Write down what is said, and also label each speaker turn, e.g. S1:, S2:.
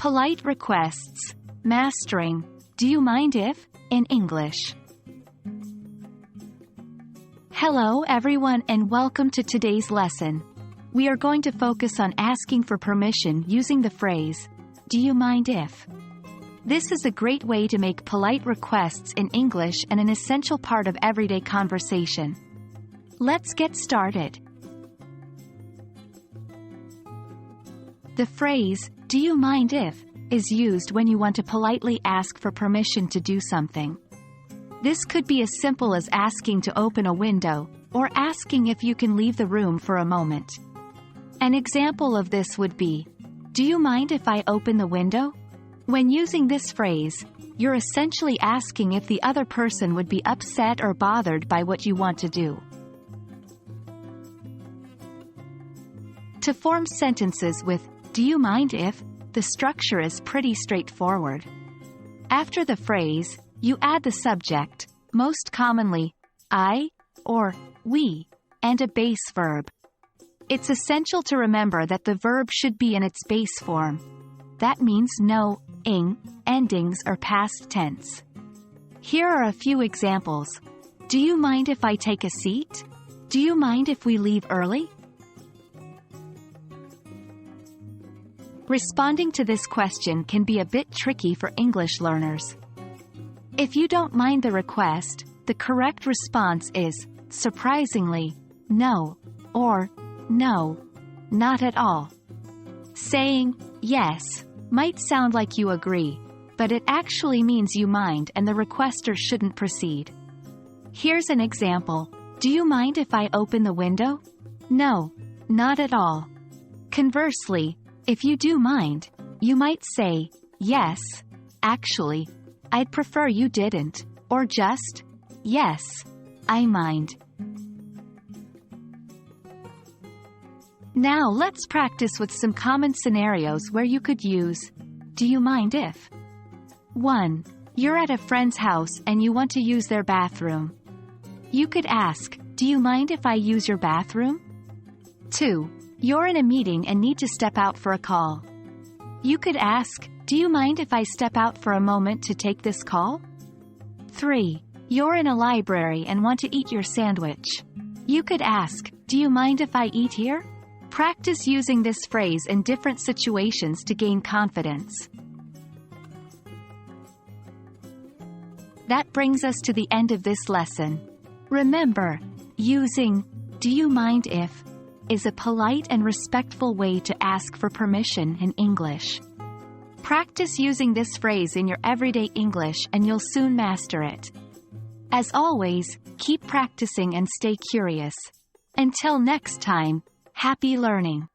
S1: Polite requests. Mastering. Do you mind if, in English? Hello everyone and welcome to today's lesson. We are going to focus on asking for permission using the phrase, do you mind if? This is a great way to make polite requests in English and an essential part of everyday conversation. Let's get started. The phrase, do you mind if, is used when you want to politely ask for permission to do something. This could be as simple as asking to open a window, or asking if you can leave the room for a moment. An example of this would be, do you mind if I open the window? When using this phrase, you're essentially asking if the other person would be upset or bothered by what you want to do. To form sentences with, do you mind if, the structure is pretty straightforward. After the phrase, you add the subject, most commonly, I, or we, and a base verb. It's essential to remember that the verb should be in its base form. That means no, ing, endings or past tense. Here are a few examples. Do you mind if I take a seat? Do you mind if we leave early? Responding to this question can be a bit tricky for English learners. If you don't mind the request, the correct response is, surprisingly, no, or no, not at all. Saying, yes, might sound like you agree, but it actually means you mind and the requester shouldn't proceed. Here's an example. Do you mind if I open the window? No, not at all. Conversely, if you do mind, you might say, yes, actually, I'd prefer you didn't, or just, yes, I mind. Now let's practice with some common scenarios where you could use, do you mind if? 1. You're at a friend's house and you want to use their bathroom. You could ask, do you mind if I use your bathroom? 2. You're in a meeting and need to step out for a call. You could ask, do you mind if I step out for a moment to take this call? 3. You're in a library and want to eat your sandwich. You could ask, do you mind if I eat here? Practice using this phrase in different situations to gain confidence. That brings us to the end of this lesson. Remember, using, do you mind if, is a polite and respectful way to ask for permission in English. Practice using this phrase in your everyday English and you'll soon master it. As always, keep practicing and stay curious. Until next time, happy learning!